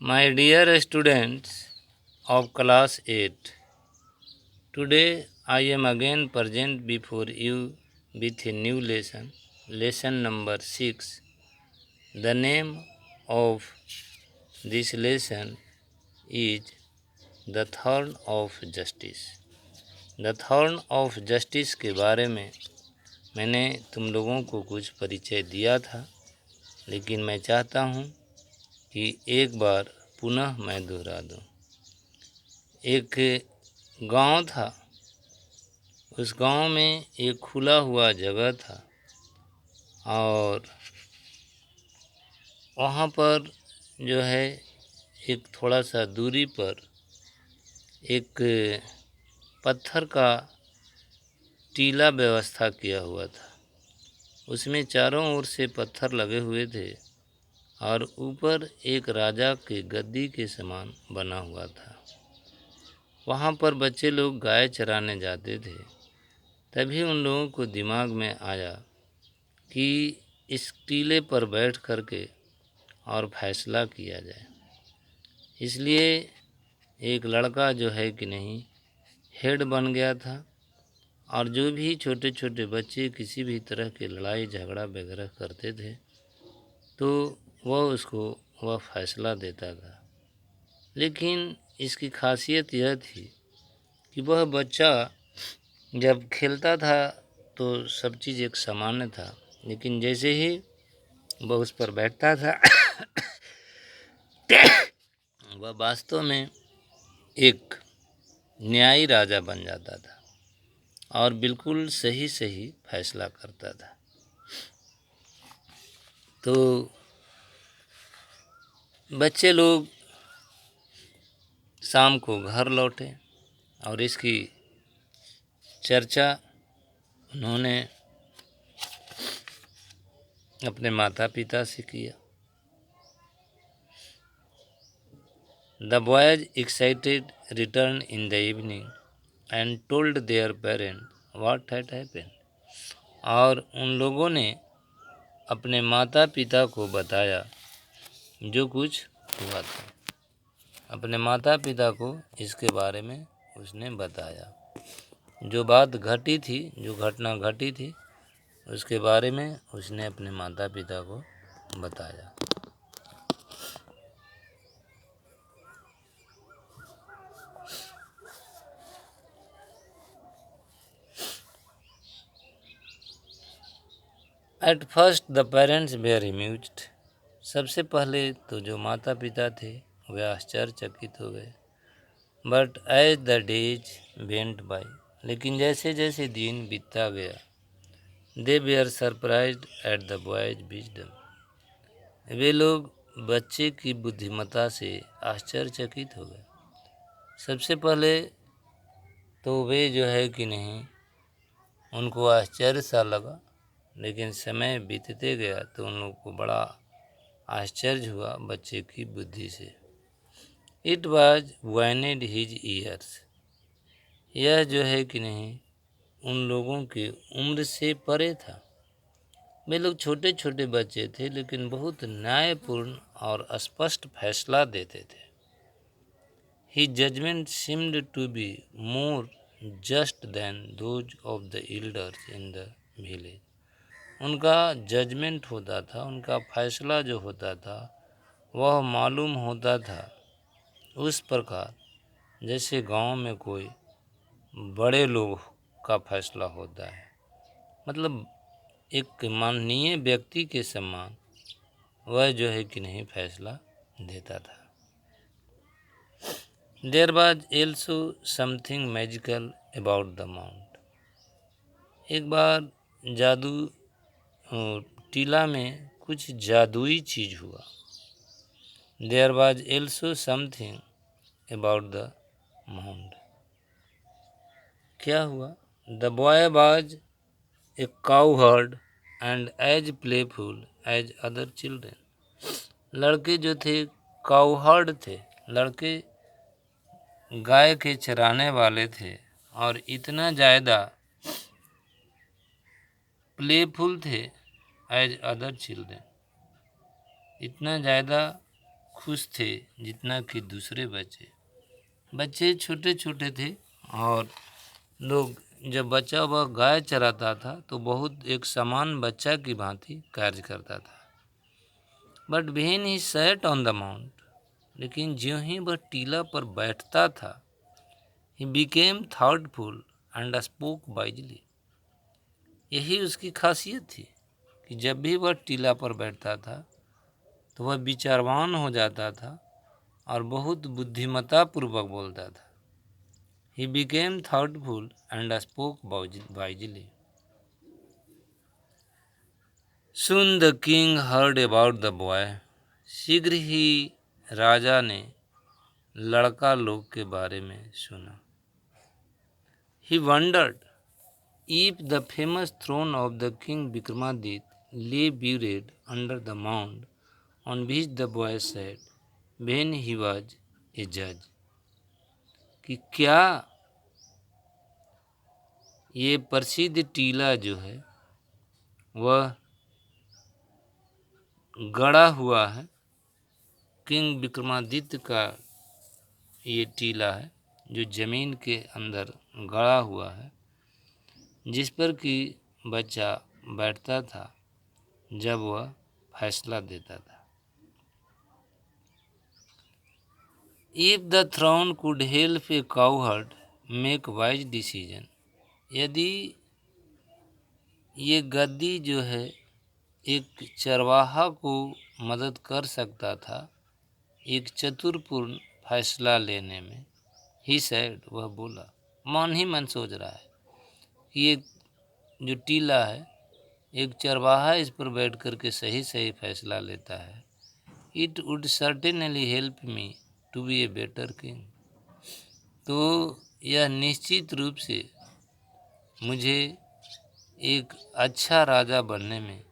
My dear students of class 8, today I am again present before you with a new lesson, lesson number 6. The name of this lesson is The Thorn of Justice. The thorn of justice के बारे में मैंने तुम लोगों को कुछ परिचय दिया था, लेकिन मैं चाहता हूँ कि एक बार पुनः मैं दोहरा दूँ। एक गांव था, उस गांव में एक खुला हुआ जगह था और वहाँ पर जो है एक थोड़ा सा दूरी पर एक पत्थर का टीला व्यवस्था किया हुआ था। उसमें चारों ओर से पत्थर लगे हुए थे और ऊपर एक राजा के गद्दी के समान बना हुआ था। वहाँ पर बच्चे लोग गाय चराने जाते थे। तभी उन लोगों को दिमाग में आया कि इस टीले पर बैठ कर के और फैसला किया जाए। इसलिए एक लड़का जो है कि नहीं हेड बन गया था और जो भी छोटे छोटे बच्चे किसी भी तरह के लड़ाई झगड़ा वगैरह करते थे तो वह फैसला देता था। लेकिन इसकी खासियत यह थी कि वह बच्चा जब खेलता था तो सब चीज़ एक सामान्य था, लेकिन जैसे ही वह उस पर बैठता था वह वास्तव में एक न्यायी राजा बन जाता था और बिल्कुल सही सही फैसला करता था। तो बच्चे लोग शाम को घर लौटे और इसकी चर्चा उन्होंने अपने माता पिता से किया। The boys excited returned in the evening and told their parents what had happened. और उन लोगों ने अपने माता पिता को बताया जो कुछ हुआ था। अपने माता पिता को इसके बारे में उसने बताया। जो बात घटी थी, जो घटना घटी थी, उसके बारे में उसने अपने माता पिता को बताया। At first the parents were amused. सबसे पहले तो जो माता पिता थे वे आश्चर्यचकित हो गए। But as the days went by, लेकिन जैसे जैसे दिन बीतता गया they were surprised at the boy's wisdom. वे लोग बच्चे की बुद्धिमत्ता से आश्चर्यचकित हो गए। सबसे पहले तो वे जो है कि नहीं उनको आश्चर्य सा लगा, लेकिन समय बीतते गया तो उन लोगों को बड़ा आश्चर्य हुआ बच्चे की बुद्धि से। It was beyond his years. यह जो है कि नहीं उन लोगों की उम्र से परे था। वे लोग छोटे छोटे बच्चे थे, लेकिन बहुत न्यायपूर्ण और स्पष्ट फैसला देते थे। His judgment seemed to be more just than those of the elders in the village. उनका जजमेंट होता था, उनका फैसला जो होता था वह मालूम होता था उस प्रकार जैसे गांव में कोई बड़े लोग का फैसला होता है। मतलब एक माननीय व्यक्ति के समान वह जो है कि नहीं फैसला देता था। There was also something magical about the mount. एक बार जादू टीला में कुछ जादुई चीज हुआ। There was also something about the mound. क्या हुआ? The boy was a cowherd and as playful as other children. लड़के जो थे काउहर्ड थे, लड़के गाय के चराने वाले थे और इतना ज़्यादा प्लेफुल थे एज अदर चिल्ड्रेन, इतना ज़्यादा खुश थे जितना कि दूसरे बच्चे छोटे छोटे थे, और लोग जब बच्चा वह गाय चराता था तो बहुत एक समान बच्चा की भांति कार्य करता था। But when he sat on the mount, लेकिन ज्यों ही वह टीला पर बैठता था, he became thoughtful and spoke wisely. यही उसकी खासियत थी कि जब भी वह टीला पर बैठता था तो वह विचारवान हो जाता था और बहुत बुद्धिमत्ता पूर्वक बोलता था। He became thoughtful and spoke wisely. Soon the king heard about the boy. शीघ्र ही राजा ने लड़का लोग के बारे में सुना। He wondered if the famous throne of the king Vikramaditya lay buried under the mound on which the boy sat when he was a judge. कि क्या ये प्रसिद्ध टीला जो है वह गड़ा हुआ है, किंग विक्रमादित्य का ये टीला है जो जमीन के अंदर गड़ा हुआ है, जिस पर कि बच्चा बैठता था जब वह फैसला देता था। If the throne could help a cowherd make wise decision, यदि ये गद्दी जो है एक चरवाहा को मदद कर सकता था एक चतुरपूर्ण फैसला लेने में, ही सैड, वह बोला, मन ही मन सोच रहा है कि ये जो टीला है एक चरवाहा इस पर बैठ कर के सही सही फैसला लेता है, it would certainly help me to be a better king, तो यह निश्चित रूप से मुझे एक अच्छा राजा बनने में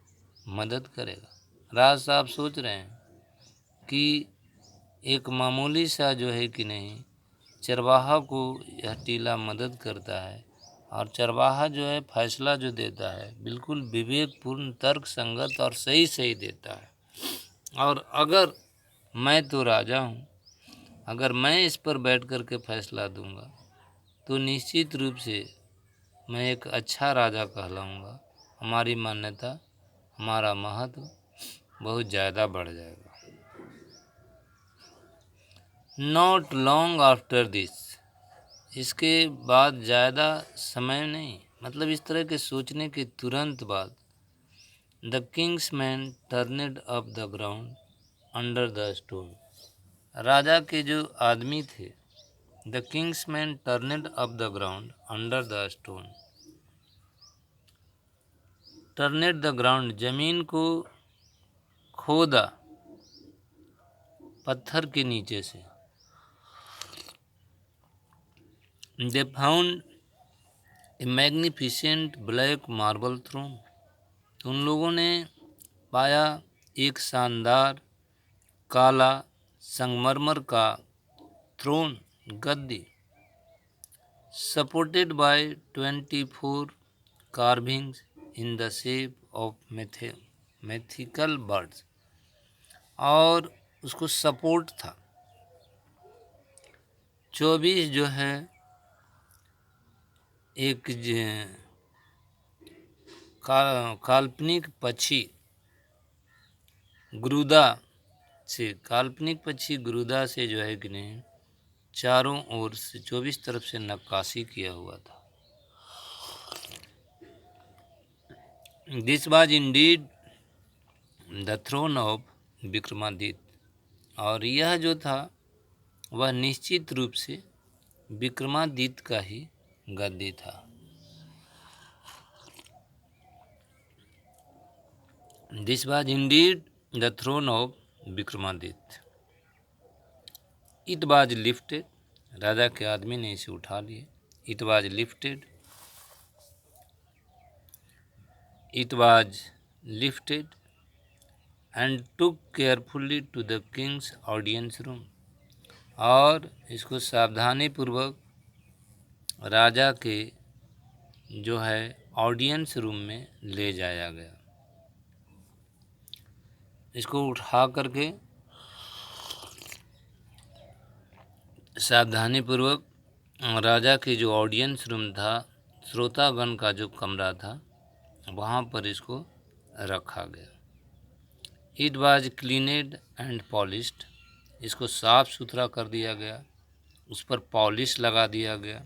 मदद करेगा। राज साहब सोच रहे हैं कि एक मामूली सा जो है कि नहीं, चरवाहा को यह टीला मदद करता है, और चरवाहा जो है फैसला जो देता है बिल्कुल विवेकपूर्ण, तर्क संगत और सही सही देता है। और अगर मैं तो राजा हूँ, अगर मैं इस पर बैठ कर के फैसला दूंगा तो निश्चित रूप से मैं एक अच्छा राजा कहलाऊंगा, हमारी मान्यता, हमारा महत्व बहुत ज़्यादा बढ़ जाएगा। नॉट लॉन्ग आफ्टर दिस, इसके बाद ज़्यादा समय नहीं, मतलब इस तरह के सोचने के तुरंत बाद, the king's man turned up the ground under the stone, राजा के जो आदमी थे, the king's man turned up the ground under the stone, turned the ground, जमीन को खोदा पत्थर के नीचे से, they found a magnificent black marble throne, तो उन लोगों ने पाया एक शानदार काला संगमरमर का throne, Gaddi, supported by 24 carvings in the shape of mythical birds, और उसको सपोर्ट था 24 जो है एक काल्पनिक पक्षी गुरुदा से, काल्पनिक पक्षी गुरुदा से जो है कि नहीं, चारों ओर से 24 तरफ से नक्काशी किया हुआ था। This was indeed the throne of Vikramaditya, और यह जो था वह निश्चित रूप से विक्रमादित्य का ही गद्दी था। This was indeed the throne of Vikramaditya, it was lifted, राजा के आदमी ने इसे उठा लिए, it was lifted, it was lifted and took carefully to the king's audience room, और इसको सावधानी पूर्वक राजा के जो है ऑडियंस रूम में ले जाया गया। इसको उठा करके सावधानीपूर्वक राजा की जो ऑडियंस रूम था, श्रोतागण का जो कमरा था, वहाँ पर इसको रखा गया। इट वाज क्लीनेड एंड पॉलिश्ड, इसको साफ सुथरा कर दिया गया, उस पर पॉलिश लगा दिया गया।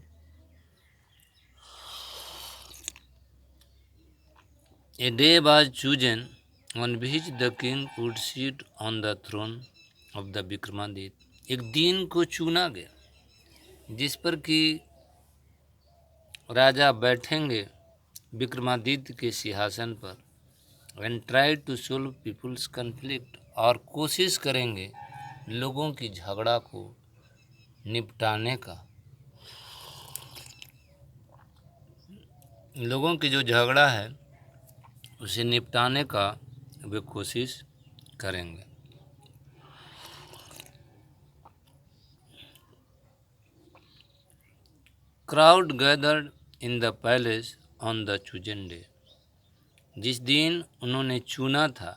A day was chosen on which the king would sit on the throne of the Vikramaditya, एक दिन को चुना गया जिस पर कि राजा बैठेंगे विक्रमादित्य के सिंहासन पर। And try to solve people's conflict, और कोशिश करेंगे लोगों की झगड़ा को निपटाने का, लोगों की जो झगड़ा है उसे निपटाने का वे कोशिश करेंगे। Crowd gathered in the palace on the chosen day, जिस दिन उन्होंने चुना था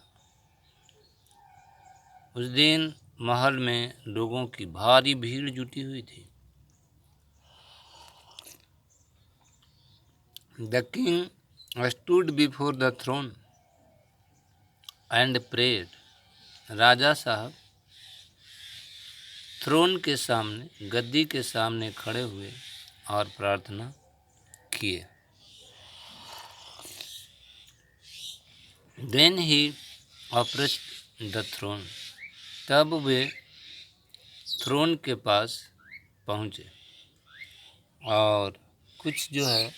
उस दिन महल में लोगों की भारी भीड़ जुटी हुई थी। The king stood before the throne and prayed, राजा साहब थ्रोन के सामने, गद्दी के सामने खड़े हुए और प्रार्थना किए। Then he approached the throne, तब वे थ्रोन के पास पहुँचे और कुछ जो है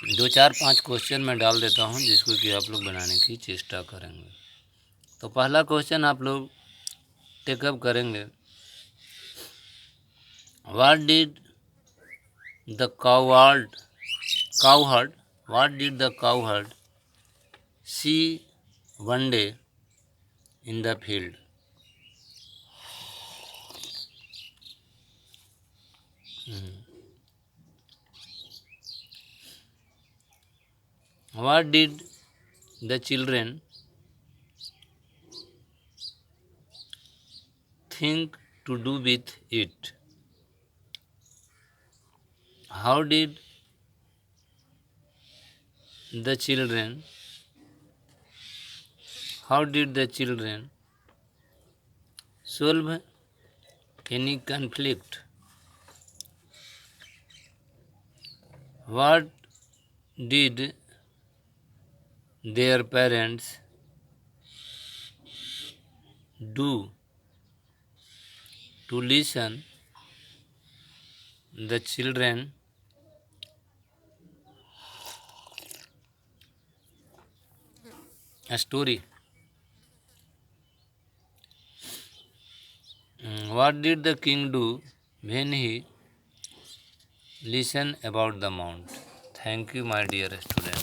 2-4-5 क्वेश्चन मैं डाल देता हूँ जिसको कि आप लोग बनाने की चेष्टा करेंगे। तो पहला क्वेश्चन आप लोग टेकअप करेंगे, what did the cowherd see one day in the field? What did the children think to do with it? How did the children solve any conflict? What did their parents do to listen the children a story? What did the king do when he listened about the mount? Thank you, my dear students.